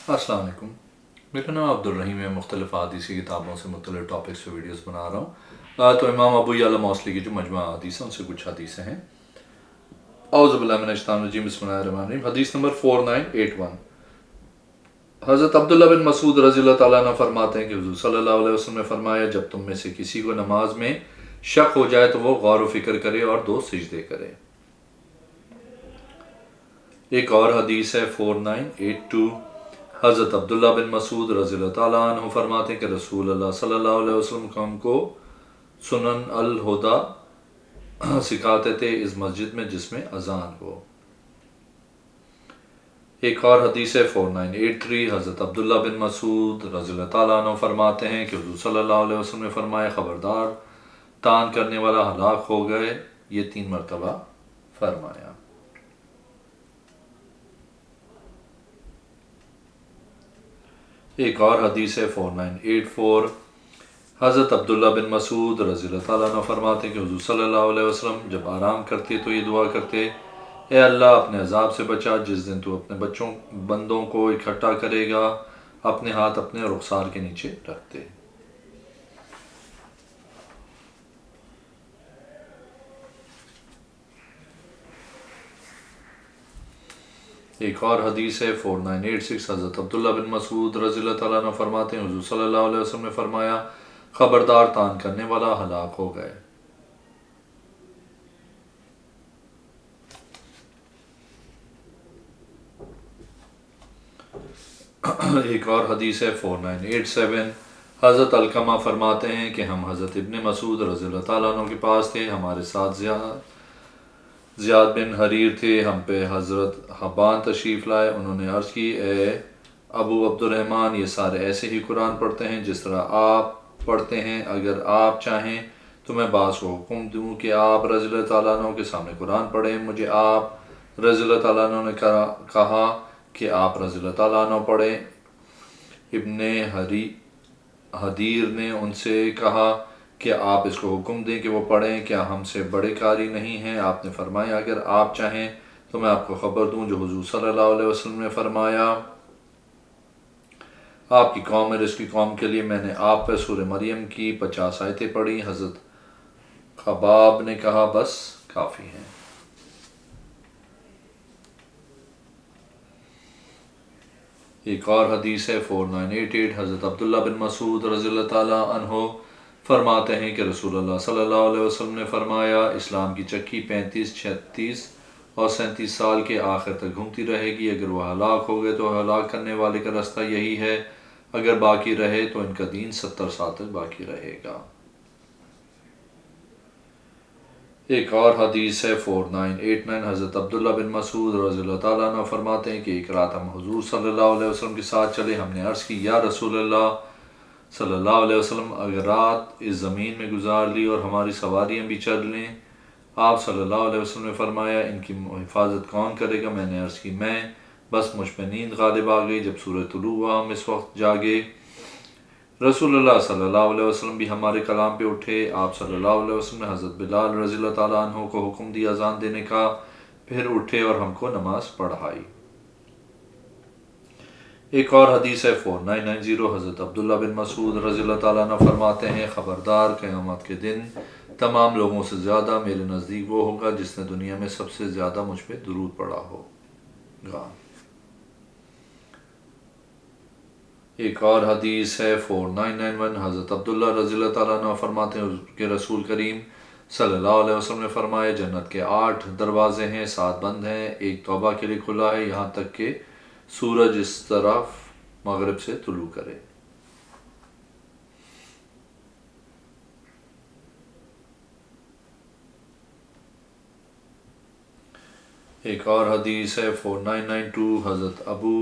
السلام علیکم، میرا نام عبدالرحیم ہے۔ مختلف حدیثی کتابوں سے مختلف ٹاپکس پہ ویڈیوز بنا رہا ہوں۔ تو امام ابو یعلا موصلی کی جو مجموعہ حدیث ہیں ان سے کچھ حدیثیں ہیں۔ اعوذ باللہ من الشیطان الرجیم، بسم اللہ الرحمن الرحیم۔ حدیث نمبر 4981، حضرت عبداللہ بن مسعود رضی اللہ تعالیٰ عنہ فرماتے ہیں کہ حضور صلی اللہ علیہ وسلم نے فرمایا، جب تم میں سے کسی کو نماز میں شک ہو جائے تو وہ غور و فکر کرے اور 2 سجدے کرے۔ ایک اور حدیث ہے 4982، حضرت عبداللہ بن مسعود رضی اللہ تعالیٰ عنہ فرماتے ہیں کہ رسول اللہ صلی اللہ علیہ وسلم ہم کو سنن الہدا سکھاتے تھے اس مسجد میں جس میں اذان ہو۔ ایک اور حدیث ہے 4983، حضرت عبداللہ بن مسعود رضی اللہ تعالیٰ عنہ فرماتے ہیں کہ حضور صلی اللہ علیہ وسلم نے فرمایا، خبردار تان کرنے والا ہلاک ہو گئے، یہ 3 مرتبہ فرمایا۔ ایک اور حدیث ہے 4984، حضرت عبداللہ بن مسعود رضی اللہ تعالیٰ عنہ فرماتے ہیں کہ حضور صلی اللہ علیہ وسلم جب آرام کرتے تو یہ دعا کرتے، اے اللہ اپنے عذاب سے بچا جس دن تو اپنے بندوں کو اکٹھا کرے گا، اپنے ہاتھ اپنے رخسار کے نیچے رکھتے۔ ایک اور حدیث ہے 4986، حضرت عبداللہ بن مسعود رضی اللہ تعالیٰ عنہ فرماتے ہیں حضور صلی اللہ علیہ وسلم نے فرمایا، خبردار تان کرنے والا ہلاک ہو گئے۔ ایک اور حدیث ہے 4987، حضرت علقمہ فرماتے ہیں کہ ہم حضرت ابن مسعود رضی اللہ تعالیٰ عنہ کے پاس تھے، ہمارے ساتھ زیاد بن حریر تھے، ہم پہ حضرت حبان تشریف لائے، انہوں نے عرض کی، اے ابو عبد الرحمن، یہ سارے ایسے ہی قرآن پڑھتے ہیں جس طرح آپ پڑھتے ہیں، اگر آپ چاہیں تو میں بعض کو حکم دوں کہ آپ رضی اللہ تعالیٰ عنہ کے سامنے قرآن پڑھیں۔ مجھے آپ رضی اللہ تعالیٰ عنہ نے کہا کہ آپ رضی اللہ تعالیٰ عنہ پڑھیں۔ ابن حدیر نے ان سے کہا کہ آپ اس کو حکم دیں کہ وہ پڑھیں، کیا ہم سے بڑے قاری نہیں ہیں؟ آپ نے فرمایا، اگر آپ چاہیں تو میں آپ کو خبر دوں جو حضور صلی اللہ علیہ وسلم نے فرمایا، آپ کی قوم اور اس کی قوم کے لیے میں نے آپ پر سورہ مریم کی 50 آیتیں پڑھی۔ حضرت خباب نے کہا، بس کافی ہیں۔ ایک اور حدیث ہے 4988، حضرت عبداللہ بن مسعود رضی اللہ تعالیٰ عنہ فرماتے ہیں کہ رسول اللہ صلی اللہ علیہ وسلم نے فرمایا، اسلام کی چکی 35، 36 اور 37 سال کے آخر تک گھومتی رہے گی، اگر وہ ہلاک ہو گئے تو ہلاک کرنے والے کا راستہ یہی ہے، اگر باقی رہے تو ان کا دین 70 سال تک باقی رہے گا۔ ایک اور حدیث ہے 4989، حضرت عبداللہ بن مسعود رضی اللہ تعالیٰ عنہ فرماتے ہیں کہ ایک رات ہم حضور صلی اللہ علیہ وسلم کے ساتھ چلے، ہم نے عرض کی، یا رسول اللہ صلی اللہ علیہ وسلم، اگر رات اس زمین میں گزار لی اور ہماری سواریاں بھی چل لیں۔ آپ صلی اللہ علیہ وسلم نے فرمایا، ان کی حفاظت کون کرے گا؟ میں نے عرض کی، میں، بس مجھ پہ نیند غالب آ گئی، جب سورج طلوع ہوا ہم اس وقت جاگے۔ رسول اللہ صلی اللہ علیہ وسلم بھی ہمارے کلام پہ اٹھے، آپ صلی اللہ علیہ وسلم نے حضرت بلال رضی اللہ تعالیٰ عنہ کو حکم دیا اذان دینے کا، پھر اٹھے اور ہم کو نماز پڑھائی۔ ایک اور حدیث ہے 4990، حضرت عبداللہ بن مسعود رضی اللہ تعالیٰ عنہ فرماتے ہیں، خبردار قیامت کے دن تمام لوگوں سے زیادہ میرے نزدیک وہ ہوگا جس نے دنیا میں سب سے زیادہ مجھ پہ درود پڑھا ہوگا۔ ایک اور حدیث ہے 4991، حضرت عبداللہ رضی اللہ تعالیٰ عنہ فرماتے ہیں کہ رسول کریم صلی اللہ علیہ وسلم نے فرمایا، جنت کے 8 دروازے ہیں، 7 بند ہیں، ایک توبہ کے لیے کھلا ہے یہاں تک کہ سورج اس طرف مغرب سے طلوع کرے۔ ایک اور حدیث ہے 4992، حضرت ابو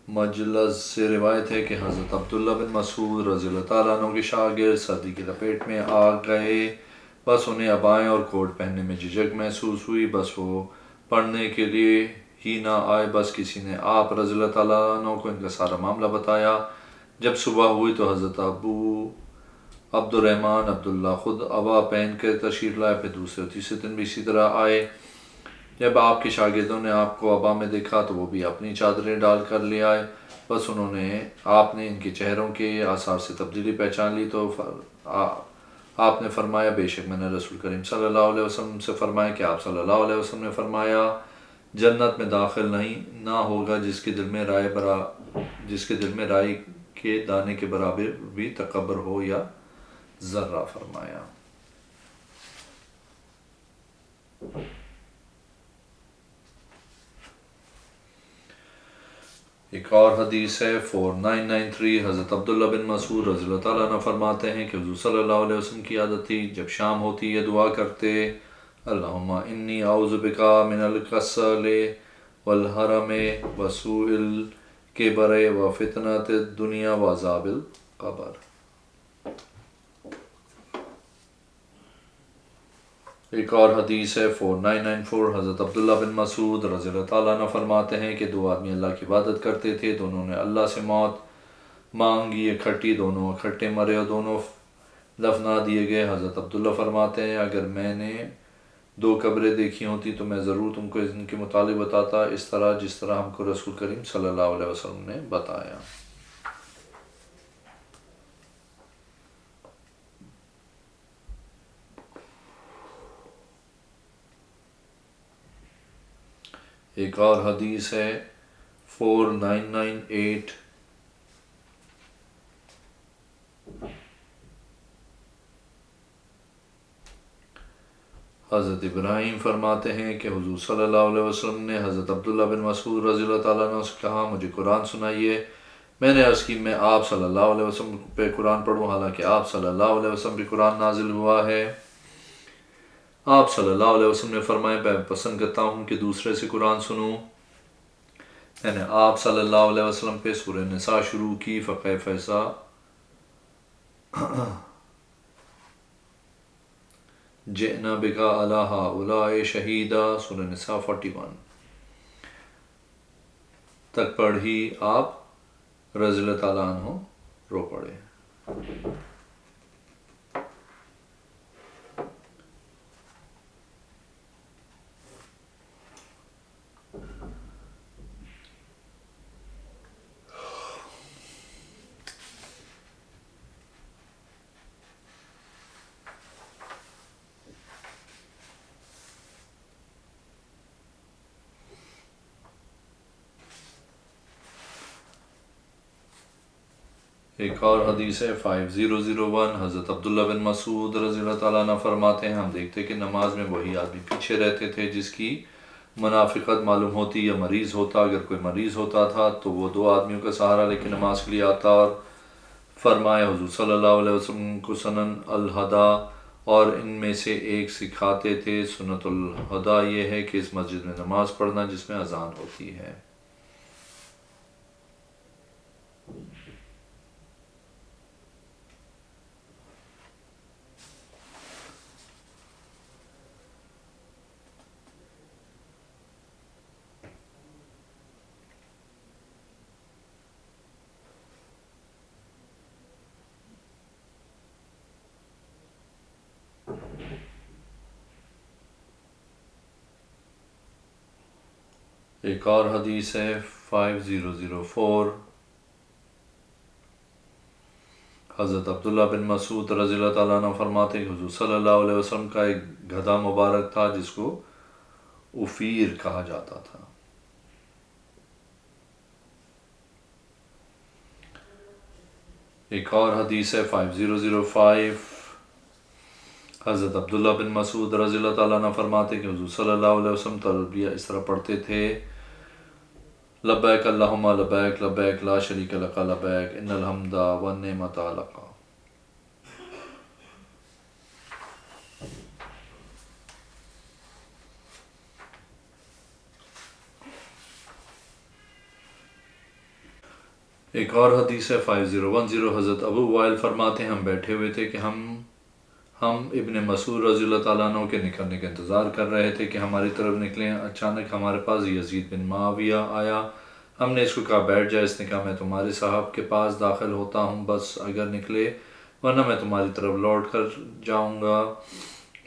مجلس سے روایت ہے کہ حضرت عبداللہ بن مسعود رضی اللہ تعالیٰ عنہ کے شاگرد سردی کی لپیٹ میں آ گئے، بس انہیں عبائیں اور کوٹ پہننے میں جھجک محسوس ہوئی، بس وہ پڑھنے کے لیے ہی نہ آئے، بس کسی نے آپ رضی اللہ تعالیٰ عنہ کو ان کا سارا معاملہ بتایا۔ جب صبح ہوئی تو حضرت ابو عبد الرحمن عبداللہ خود عبا پہن کر تشریف لائے، پھر دوسرے اور تیسرے دن بھی اسی طرح آئے۔ جب آپ کے شاگردوں نے آپ کو عبا میں دیکھا تو وہ بھی اپنی چادریں ڈال کر لے آئے، بس آپ نے ان کے چہروں کے آثار سے تبدیلی پہچان لی تو آپ نے فرمایا بے شک میں نے رسول کریم صلی اللہ علیہ وسلم سے فرمایا کہ آپ صلی اللہ علیہ وسلم نے فرمایا جنت میں داخل نہ ہوگا جس کے دل میں رائی کے دانے کے برابر بھی تکبر ہو یا ذرہ فرمایا۔ ایک اور حدیث ہے 4993، حضرت عبداللہ بن مسعود رضی اللہ تعالیٰ عنہ فرماتے ہیں کہ حضور صلی اللہ علیہ وسلم کی عادت تھی جب شام ہوتی یہ دعا کرتے اللہم انی اعوذ بکا من الکسل والحرم وسوء الکبر وفتنۃ الدنیا وعذاب القبر۔ ایک اور حدیث ہے 4994، حضرت عبداللہ بن مسعود رضی اللہ تعالیٰ عنہ فرماتے ہیں کہ دو آدمی اللہ کی عبادت کرتے تھے، دونوں نے اللہ سے موت مانگی اکٹھی، دونوں اکٹھے مرے اور دونوں دفنا دیے گئے۔ حضرت عبداللہ فرماتے ہیں اگر میں نے 2 قبریں دیکھی ہوتی تو میں ضرور تم کو ان کے متعلق بتاتا، اس طرح جس طرح ہم کو رسول کریم صلی اللہ علیہ وسلم نے بتایا۔ ایک اور حدیث ہے 4998، حضرت ابراہیم فرماتے ہیں کہ حضور صلی اللہ علیہ وسلم نے حضرت عبداللہ بن مسعود رضی اللہ تعالیٰ عنہ سے کہا مجھے قرآن سنائیے۔ میں نے عرض کی میں آپ صلی اللہ علیہ وسلم پہ قرآن پڑھوں، حالانکہ آپ صلی اللہ علیہ وسلم پہ قرآن نازل ہوا ہے۔ آپ صلی اللہ علیہ وسلم نے فرمایا میں پسند کرتا ہوں کہ دوسرے سے قرآن سنوں۔ میں نے آپ صلی اللہ علیہ وسلم پہ سورہ نساء شروع کی، فکیف اذا جئنا بک علی ہؤلاء شہیدا، سورہ نساء 41 تک پڑھی۔ آپ رضی اللہ تعالیٰ عنہ رو پڑے۔ ایک اور حدیث ہے 5001، حضرت عبداللہ بن مسعود رضی اللہ تعالیٰ عنہ فرماتے ہیں ہم دیکھتے کہ نماز میں وہی آدمی پیچھے رہتے تھے جس کی منافقت معلوم ہوتی یا مریض ہوتا۔ اگر کوئی مریض ہوتا تھا تو وہ 2 آدمیوں کا سہارا لے کے نماز کے لیے آتا اور فرمایا حضور صلی اللہ علیہ وسلم کو سنن الہدا، اور ان میں سے ایک سکھاتے تھے سنت الہدا یہ ہے کہ اس مسجد میں نماز پڑھنا جس میں اذان ہوتی ہے۔ ایک اور حدیث ہے 5004، حضرت عبداللہ بن مسعود رضی اللہ تعالیٰ عنہ فرماتے ہیں کہ حضور صلی اللہ علیہ وسلم کا ایک گدھا مبارک تھا جس کو اوفیر کہا جاتا تھا۔ ایک اور حدیث ہے 5005، حضرت عبداللہ بن مسعود رضی اللہ تعالیٰ عنہ فرماتے ہیں کہ حضور صلی اللہ علیہ وسلم تلبیہ اس طرح پڑھتے تھے لبیک اللہم لبیک لبیک لا شریک لک لبیک ان الحمد والنعمت لک۔ ایک اور حدیث ہے 5010، حضرت ابو وائل فرماتے ہیں ہم بیٹھے ہوئے تھے کہ ہم ابن مسعود رضی اللہ تعالیٰ عنہ کے نکلنے کا انتظار کر رہے تھے کہ ہماری طرف نکلیں۔ اچانک ہمارے پاس یزید بن معاویہ آیا، ہم نے اس کو کہا بیٹھ جائے، اس نے کہا میں تمہارے صاحب کے پاس داخل ہوتا ہوں، بس اگر نکلے ورنہ میں تمہاری طرف لوٹ کر جاؤں گا۔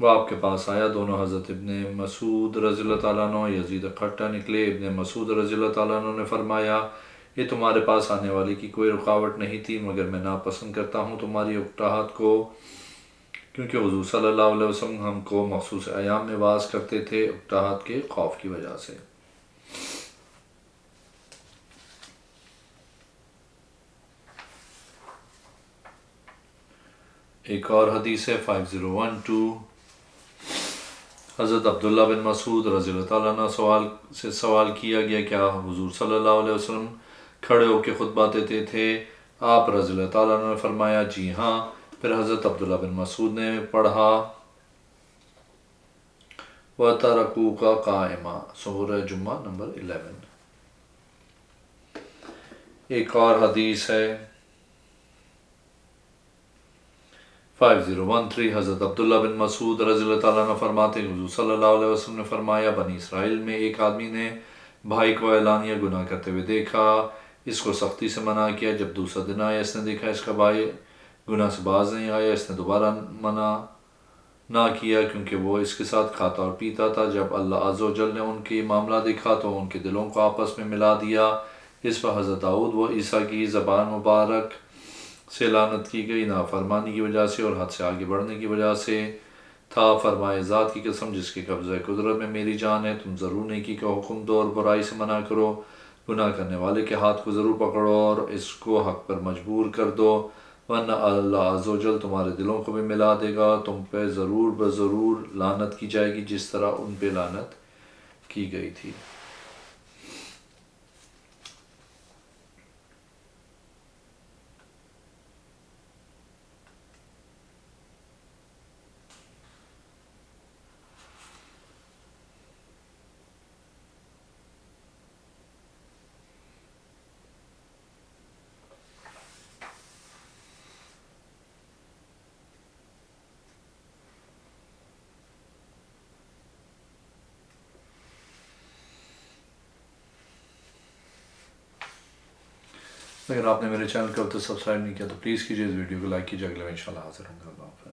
وہ آپ کے پاس آیا، دونوں حضرت ابن مسعود رضی اللہ تعالیٰ عنہ یزید اکٹھا نکلے۔ ابن مسعود رضی اللہ تعالیٰ عنہ نے فرمایا یہ تمہارے پاس آنے والے کی کوئی رکاوٹ نہیں تھی، مگر میں ناپسند کرتا ہوں تمہاری اکٹاہٹ کو، کیونکہ حضور صلی اللہ علیہ وسلم ہم کو مخصوص ایام میں واز کرتے تھے اکٹاہٹ کے خوف کی وجہ سے۔ ایک اور حدیث ہے 5012، حضرت عبداللہ بن مسعود رضی اللہ تعالیٰ عنہ سے سوال کیا گیا کیا حضور صلی اللہ علیہ وسلم کھڑے ہو کے خطبہ دیتے تھے؟ آپ رضی اللہ تعالیٰ عنہ نے فرمایا جی ہاں۔ پھر حضرت عبداللہ بن مسعود نے پڑھا وَتَرَكُوكَ قَائِمًا، سورہ جمعہ نمبر 11۔ ایک اور حدیث ہے 5013، حضرت عبداللہ بن مسعود رضی اللہ تعالیٰ عنہ فرماتے ہیں حضور صلی اللہ علیہ وسلم نے فرمایا بنی اسرائیل میں ایک آدمی نے بھائی کو اعلانیہ گناہ کرتے ہوئے دیکھا، اس کو سختی سے منع کیا۔ جب دوسرا دن آیا، اس نے دیکھا اس کا بھائی گناہ سے باز نہیں آیا، اس نے دوبارہ منع نہ کیا کیونکہ وہ اس کے ساتھ کھاتا اور پیتا تھا۔ جب اللہ عز و جل نے ان کی معاملہ دیکھا تو ان کے دلوں کو آپس میں ملا دیا۔ اس پر حضرت داؤد و عیسیٰ کی زبان مبارک سے لعنت کی گئی، نافرمانی کی وجہ سے اور حد سے آگے بڑھنے کی وجہ سے تھا۔ فرمائے ذات کی قسم جس کے قبضہ قدرت میں میری جان ہے، تم ضرور نیکی کا حکم دو اور برائی سے منع کرو، گناہ کرنے والے کے ہاتھ کو ضرور پکڑو اور اس کو حق پر مجبور کر دو، ورنہ اللہ عز و جل تمہارے دلوں کو بھی ملا دے گا، تم پہ ضرور بضرور لعنت کی جائے گی جس طرح ان پہ لعنت کی گئی تھی۔ اگر آپ نے میرے چینل کو اب تک سبسکرائب نہیں کیا تو پلیز کیجیے، اس ویڈیو کو لائک کیجیے۔ اگلے میں انشاءاللہ حاضر ہوں گا۔ اللہ حافظ۔